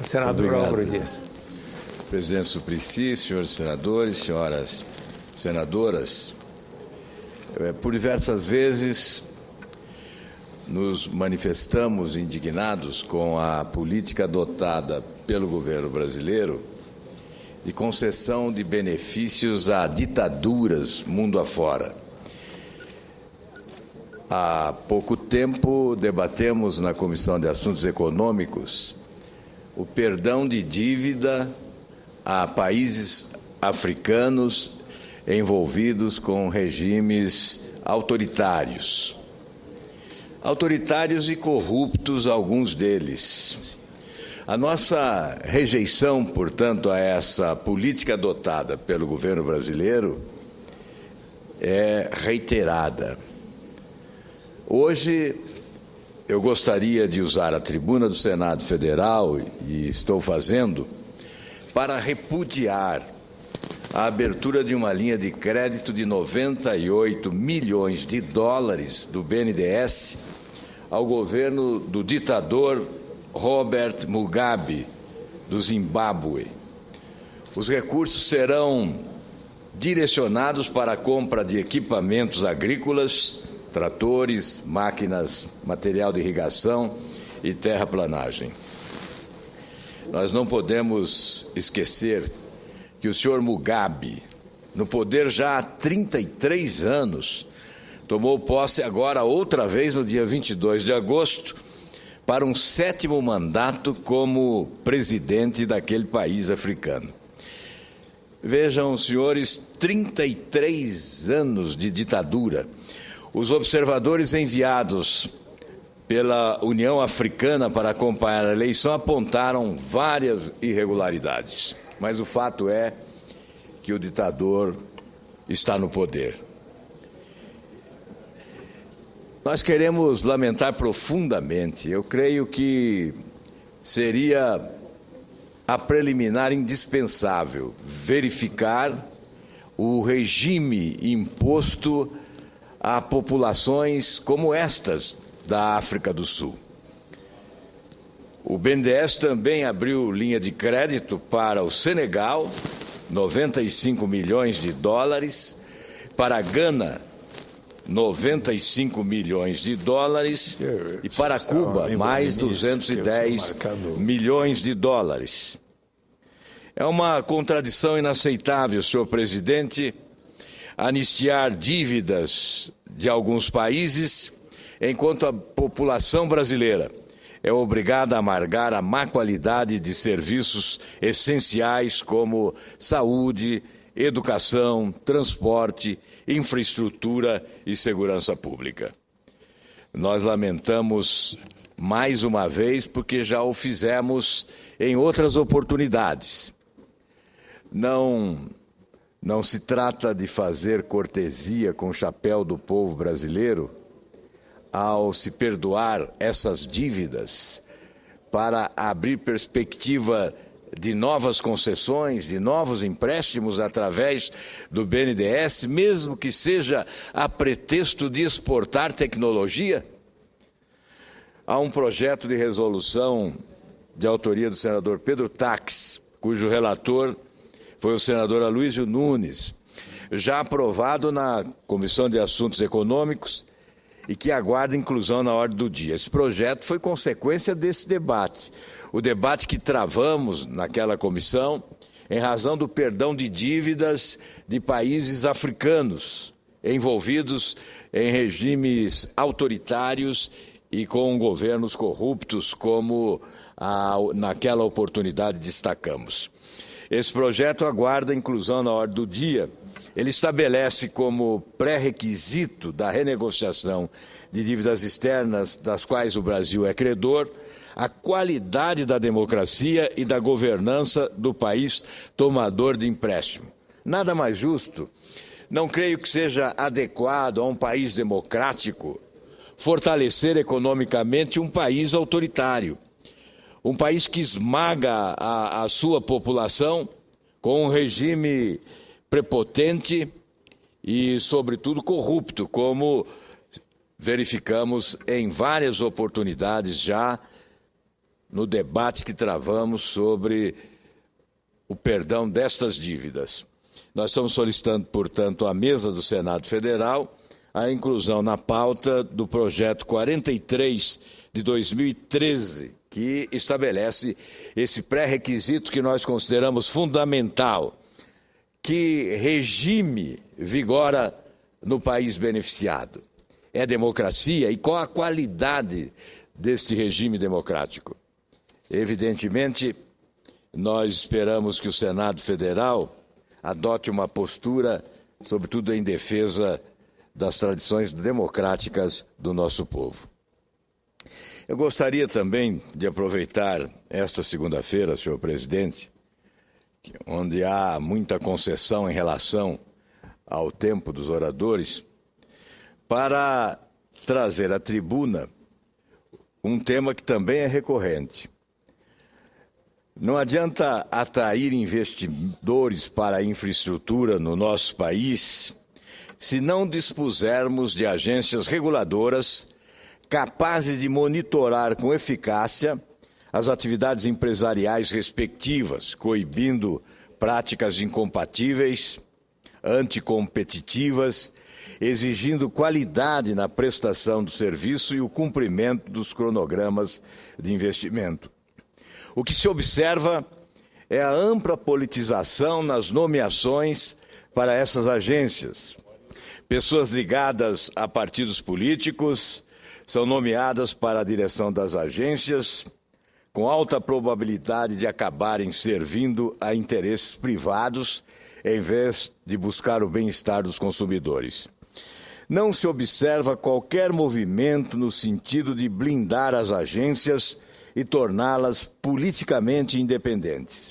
Senador Álvaro Dias. Presidente Suplicy, senhores senadores, senhoras senadoras, por diversas vezes nos manifestamos indignados com a política adotada pelo governo brasileiro de concessão de benefícios a ditaduras mundo afora. Há pouco tempo debatemos na Comissão de Assuntos Econômicos o perdão de dívida a países africanos envolvidos com regimes autoritários. Autoritários e corruptos, alguns deles. A nossa rejeição, portanto, a essa política adotada pelo governo brasileiro é reiterada. Hoje, eu gostaria de usar a tribuna do Senado Federal, e estou fazendo, para repudiar a abertura de uma linha de crédito de 98 milhões de dólares do BNDES ao governo do ditador Robert Mugabe, do Zimbábue. Os recursos serão direcionados para a compra de equipamentos agrícolas, tratores, máquinas, material de irrigação e terraplanagem. Nós não podemos esquecer que o senhor Mugabe, no poder já há 33 anos, tomou posse agora outra vez no dia 22 de agosto para um 7º mandato como presidente daquele país africano. Vejam, senhores, 33 anos de ditadura. Os observadores enviados pela União Africana para acompanhar a eleição apontaram várias irregularidades, mas o fato é que o ditador está no poder. Nós queremos lamentar profundamente, eu creio que seria a preliminar indispensável verificar o regime imposto a populações como estas da África do Sul. O BNDES também abriu linha de crédito para o Senegal, 95 milhões de dólares, para a Gana, 95 milhões de dólares, e para Cuba, mais 210 milhões de dólares. É uma contradição inaceitável, senhor presidente, anistiar dívidas de alguns países, enquanto a população brasileira é obrigada a amargar a má qualidade de serviços essenciais como saúde, educação, transporte, infraestrutura e segurança pública. Nós lamentamos mais uma vez porque já o fizemos em outras oportunidades. Não se trata de fazer cortesia com o chapéu do povo brasileiro ao se perdoar essas dívidas para abrir perspectiva de novas concessões, de novos empréstimos através do BNDES, mesmo que seja a pretexto de exportar tecnologia? Há um projeto de resolução de autoria do senador Pedro Taques, cujo relator foi o senador Aloysio Nunes, já aprovado na Comissão de Assuntos Econômicos e que aguarda inclusão na ordem do dia. Esse projeto foi consequência desse debate, o debate que travamos naquela comissão em razão do perdão de dívidas de países africanos envolvidos em regimes autoritários e com governos corruptos, como naquela oportunidade destacamos. Esse projeto aguarda inclusão na ordem do dia. Ele estabelece como pré-requisito da renegociação de dívidas externas, das quais o Brasil é credor, a qualidade da democracia e da governança do país tomador de empréstimo. Nada mais justo. Não creio que seja adequado a um país democrático fortalecer economicamente um país autoritário. Um país que esmaga a sua população com um regime prepotente e, sobretudo, corrupto, como verificamos em várias oportunidades já no debate que travamos sobre o perdão destas dívidas. Nós estamos solicitando, portanto, à mesa do Senado Federal a inclusão na pauta do projeto 43 de 2013, que estabelece esse pré-requisito que nós consideramos fundamental. Que regime vigora no país beneficiado? É democracia? E qual a qualidade deste regime democrático? Evidentemente, nós esperamos que o Senado Federal adote uma postura, sobretudo em defesa das tradições democráticas do nosso povo. Eu gostaria também de aproveitar esta segunda-feira, senhor presidente, onde há muita concessão em relação ao tempo dos oradores, para trazer à tribuna um tema que também é recorrente. Não adianta atrair investidores para a infraestrutura no nosso país se não dispusermos de agências reguladoras capazes de monitorar com eficácia as atividades empresariais respectivas, coibindo práticas incompatíveis, anticompetitivas, exigindo qualidade na prestação do serviço e o cumprimento dos cronogramas de investimento. O que se observa é a ampla politização nas nomeações para essas agências. Pessoas ligadas a partidos políticos são nomeadas para a direção das agências, com alta probabilidade de acabarem servindo a interesses privados, em vez de buscar o bem-estar dos consumidores. Não se observa qualquer movimento no sentido de blindar as agências e torná-las politicamente independentes.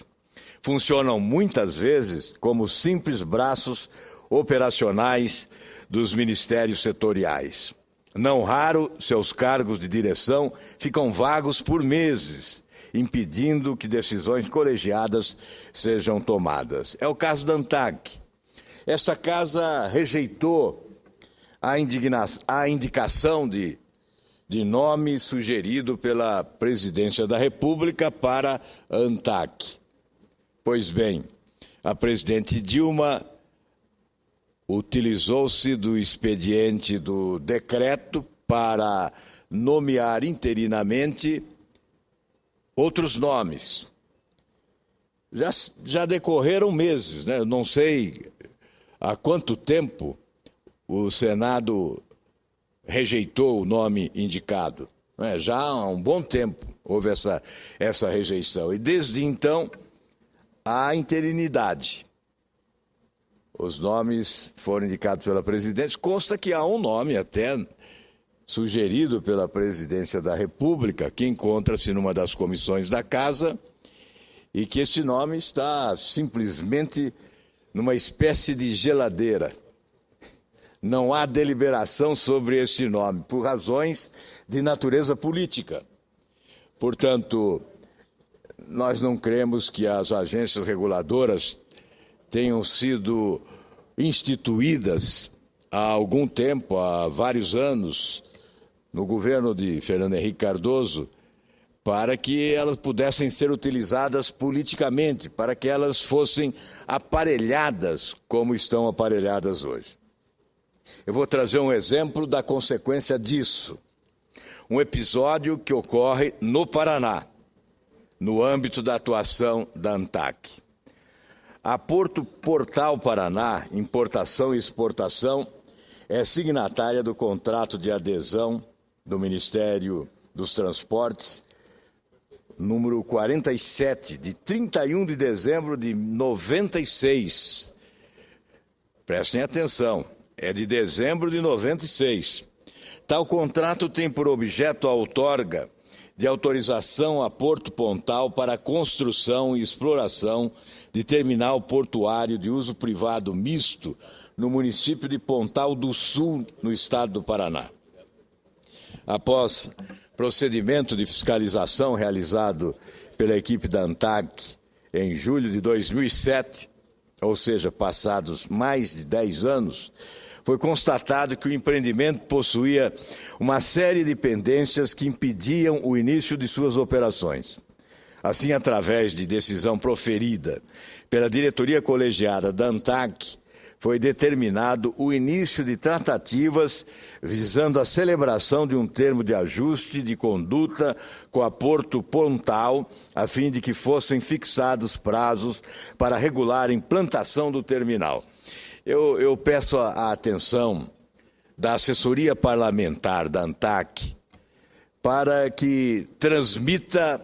Funcionam muitas vezes como simples braços operacionais dos ministérios setoriais. Não raro, seus cargos de direção ficam vagos por meses, impedindo que decisões colegiadas sejam tomadas. É o caso da ANTAC. Essa casa rejeitou a indicação de nome sugerido pela Presidência da República para a ANTAC. Pois bem, a presidente Dilma utilizou-se do expediente do decreto para nomear interinamente outros nomes. Já decorreram meses, né? Eu não sei há quanto tempo o Senado rejeitou o nome indicado. Né? Já há um bom tempo houve essa rejeição. E desde então há interinidade. Os nomes foram indicados pela presidência. Consta que há um nome até sugerido pela Presidência da República, que encontra-se numa das comissões da Casa, e que este nome está simplesmente numa espécie de geladeira. Não há deliberação sobre este nome, por razões de natureza política. Portanto, nós não cremos que as agências reguladoras tenham sido instituídas há algum tempo, há vários anos, no governo de Fernando Henrique Cardoso, para que elas pudessem ser utilizadas politicamente, para que elas fossem aparelhadas como estão aparelhadas hoje. Eu vou trazer um exemplo da consequência disso. Um episódio que ocorre no Paraná, no âmbito da atuação da ANTAC. A Porto Portal Paraná, Importação e Exportação, é signatária do contrato de adesão do Ministério dos Transportes, número 47, de 31 de dezembro de 96. Prestem atenção, é de dezembro de 96. Tal contrato tem por objeto a outorga de autorização a Porto Pontal para a construção e exploração de terminal portuário de uso privado misto no município de Pontal do Sul, no estado do Paraná. Após procedimento de fiscalização realizado pela equipe da ANTAC em julho de 2007, ou seja, passados mais de 10 anos, foi constatado que o empreendimento possuía uma série de pendências que impediam o início de suas operações. Assim, através de decisão proferida pela diretoria colegiada da ANTAC, foi determinado o início de tratativas visando a celebração de um termo de ajuste de conduta com a Porto Pontal, a fim de que fossem fixados prazos para regular a implantação do terminal. Eu peço a atenção da assessoria parlamentar da ANTAC para que transmita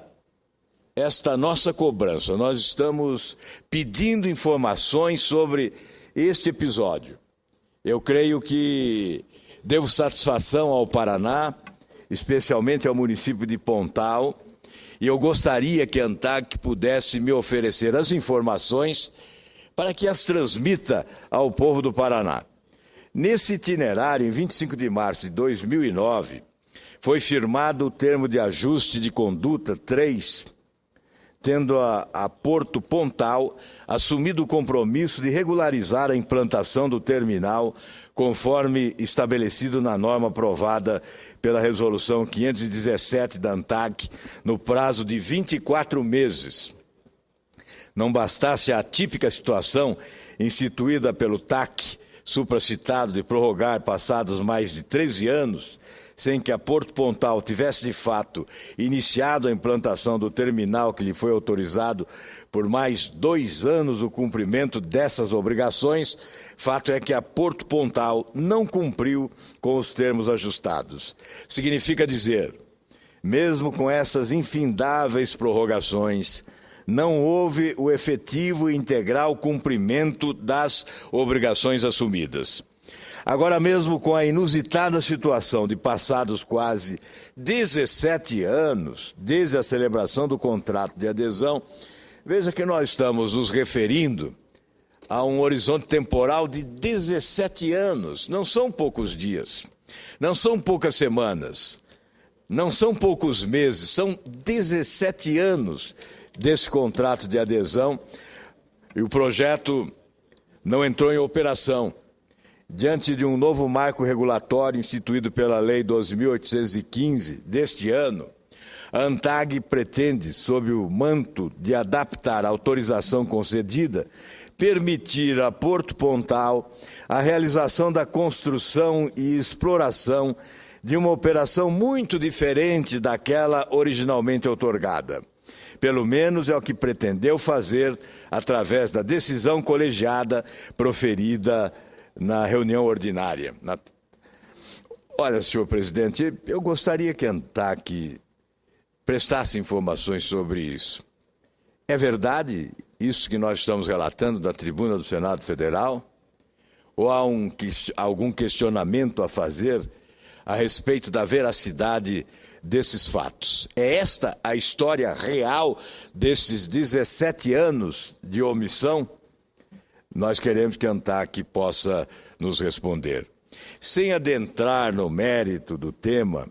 esta nossa cobrança. Nós estamos pedindo informações sobre este episódio. Eu creio que devo satisfação ao Paraná, especialmente ao município de Pontal, e eu gostaria que a ANTAC pudesse me oferecer as informações para que as transmita ao povo do Paraná. Nesse itinerário, em 25 de março de 2009, foi firmado o termo de ajuste de conduta 3, tendo a Porto Pontal assumido o compromisso de regularizar a implantação do terminal, conforme estabelecido na norma aprovada pela Resolução 517 da ANTAC, no prazo de 24 meses. Não bastasse a atípica situação instituída pelo TAC, supracitado, de prorrogar passados mais de 13 anos, sem que a Porto Pontal tivesse, de fato, iniciado a implantação do terminal que lhe foi autorizado por mais 2 anos o cumprimento dessas obrigações, fato é que a Porto Pontal não cumpriu com os termos ajustados. Significa dizer, mesmo com essas infindáveis prorrogações, não houve o efetivo e integral cumprimento das obrigações assumidas. Agora mesmo, com a inusitada situação de passados quase 17 anos desde a celebração do contrato de adesão, veja que nós estamos nos referindo a um horizonte temporal de 17 anos. Não são poucos dias, não são poucas semanas, não são poucos meses, são 17 anos desse contrato de adesão, e o projeto não entrou em operação. Diante de um novo marco regulatório instituído pela Lei 12.815 deste ano, a ANTAG pretende, sob o manto de adaptar a autorização concedida, permitir a Porto Pontal a realização da construção e exploração de uma operação muito diferente daquela originalmente outorgada. Pelo menos é o que pretendeu fazer através da decisão colegiada proferida na reunião ordinária. Olha, senhor presidente, eu gostaria que a ANTAC prestasse informações sobre isso. É verdade isso que nós estamos relatando da tribuna do Senado Federal? Ou há algum questionamento a fazer a respeito da veracidade desses fatos? É esta a história real desses 17 anos de omissão? Nós queremos que a ANTAC possa nos responder. Sem adentrar no mérito do tema,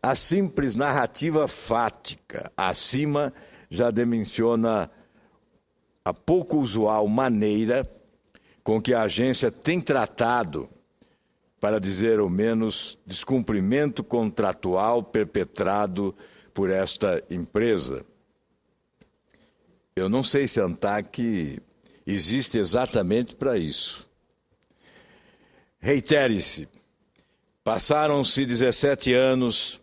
a simples narrativa fática acima já dimensiona a pouco usual maneira com que a agência tem tratado, para dizer o menos, descumprimento contratual perpetrado por esta empresa. Eu não sei se a ANTAC existe exatamente para isso. Reitere-se, passaram-se 17 anos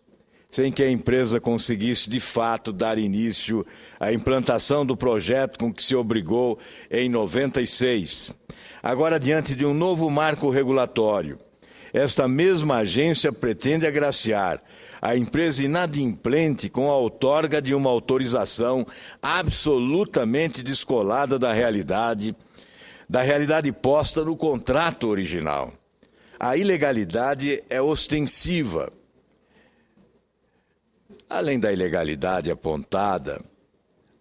sem que a empresa conseguisse de fato dar início à implantação do projeto com que se obrigou em 96. Agora, diante de um novo marco regulatório, esta mesma agência pretende agraciar a empresa inadimplente com a outorga de uma autorização absolutamente descolada da realidade posta no contrato original. A ilegalidade é ostensiva. Além da ilegalidade apontada,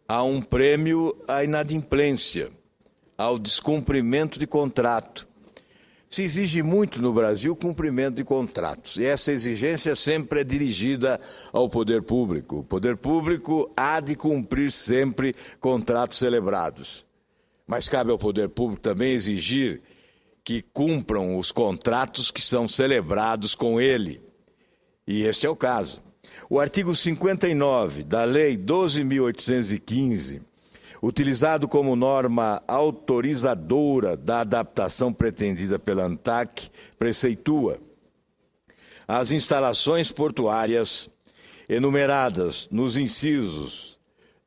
há um prêmio à inadimplência, ao descumprimento de contrato. Se exige muito no Brasil o cumprimento de contratos, e essa exigência sempre é dirigida ao poder público. O poder público há de cumprir sempre contratos celebrados. Mas cabe ao poder público também exigir que cumpram os contratos que são celebrados com ele. E este é o caso. O artigo 59 da Lei 12.815, utilizado como norma autorizadora da adaptação pretendida pela ANTAC, preceitua as instalações portuárias enumeradas nos incisos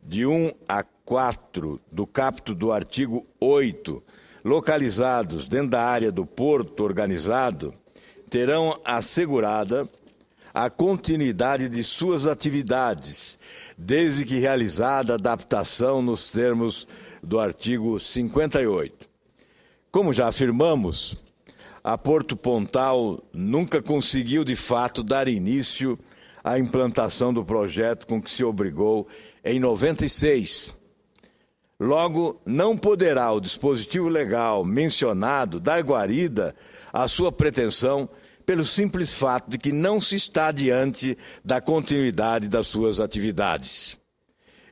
de 1 a 4 do caput do artigo 8, localizados dentro da área do porto organizado, terão assegurada a continuidade de suas atividades, desde que realizada a adaptação nos termos do artigo 58. Como já afirmamos, a Porto Pontal nunca conseguiu, de fato, dar início à implantação do projeto com que se obrigou em 96. Logo, não poderá o dispositivo legal mencionado dar guarida à sua pretensão pelo simples fato de que não se está diante da continuidade das suas atividades.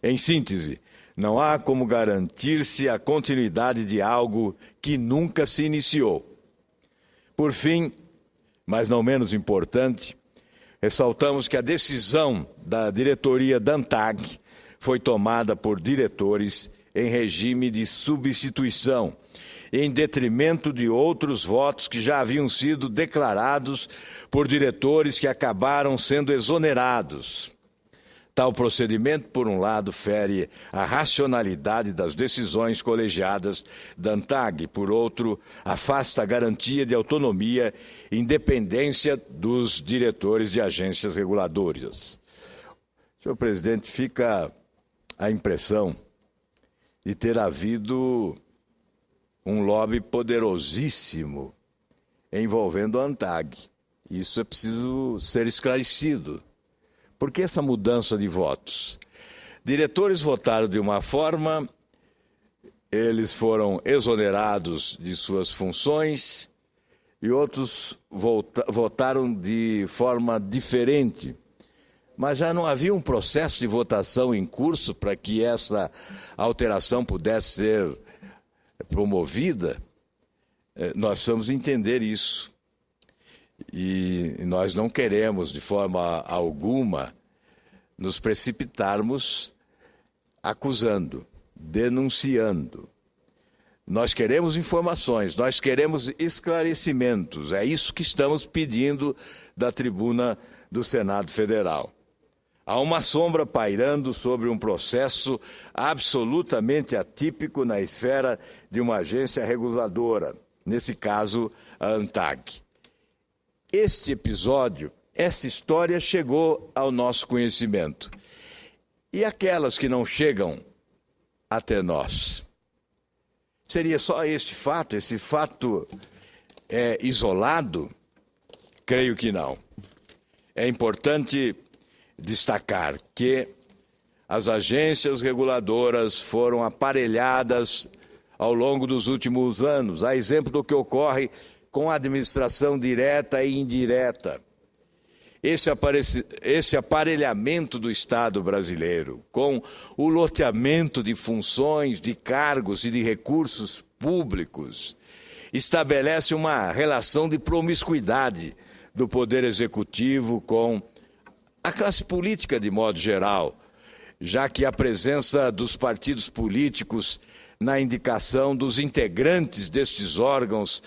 Em síntese, não há como garantir-se a continuidade de algo que nunca se iniciou. Por fim, mas não menos importante, ressaltamos que a decisão da diretoria da ANTAC foi tomada por diretores em regime de substituição, em detrimento de outros votos que já haviam sido declarados por diretores que acabaram sendo exonerados. Tal procedimento, por um lado, fere a racionalidade das decisões colegiadas da ANTAG, por outro, afasta a garantia de autonomia e independência dos diretores de agências reguladoras. Senhor presidente, fica a impressão de ter havido um lobby poderosíssimo envolvendo a ANTAG. Isso é preciso ser esclarecido. Por que essa mudança de votos? Diretores votaram de uma forma, eles foram exonerados de suas funções e outros votaram de forma diferente. Mas já não havia um processo de votação em curso para que essa alteração pudesse ser promovida? Nós precisamos entender isso. E nós não queremos, de forma alguma, nos precipitarmos acusando, denunciando. Nós queremos informações, nós queremos esclarecimentos. É isso que estamos pedindo da tribuna do Senado Federal. Há uma sombra pairando sobre um processo absolutamente atípico na esfera de uma agência reguladora, nesse caso, a ANTAG. Este episódio, essa história chegou ao nosso conhecimento. E aquelas que não chegam até nós? Seria só esse fato isolado? Creio que não. É importante destacar que as agências reguladoras foram aparelhadas ao longo dos últimos anos, a exemplo do que ocorre com a administração direta e indireta. Esse aparelhamento do Estado brasileiro, com o loteamento de funções, de cargos e de recursos públicos, estabelece uma relação de promiscuidade do Poder Executivo com a classe política de modo geral, já que a presença dos partidos políticos na indicação dos integrantes destes órgãos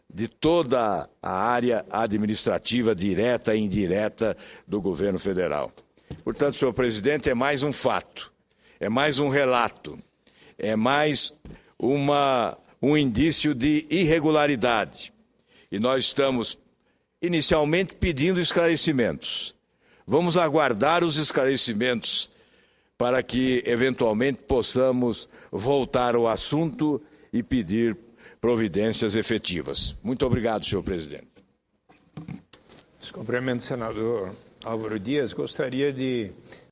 de toda a área administrativa direta e indireta do governo federal. Portanto, senhor presidente, é mais um fato, é mais um relato, é mais um indício de irregularidade. E nós estamos inicialmente pedindo esclarecimentos. Vamos aguardar os esclarecimentos para que, eventualmente, possamos voltar ao assunto e pedir providências efetivas. Muito obrigado, senhor presidente. Cumprimento o senador Álvaro Dias. Gostaria de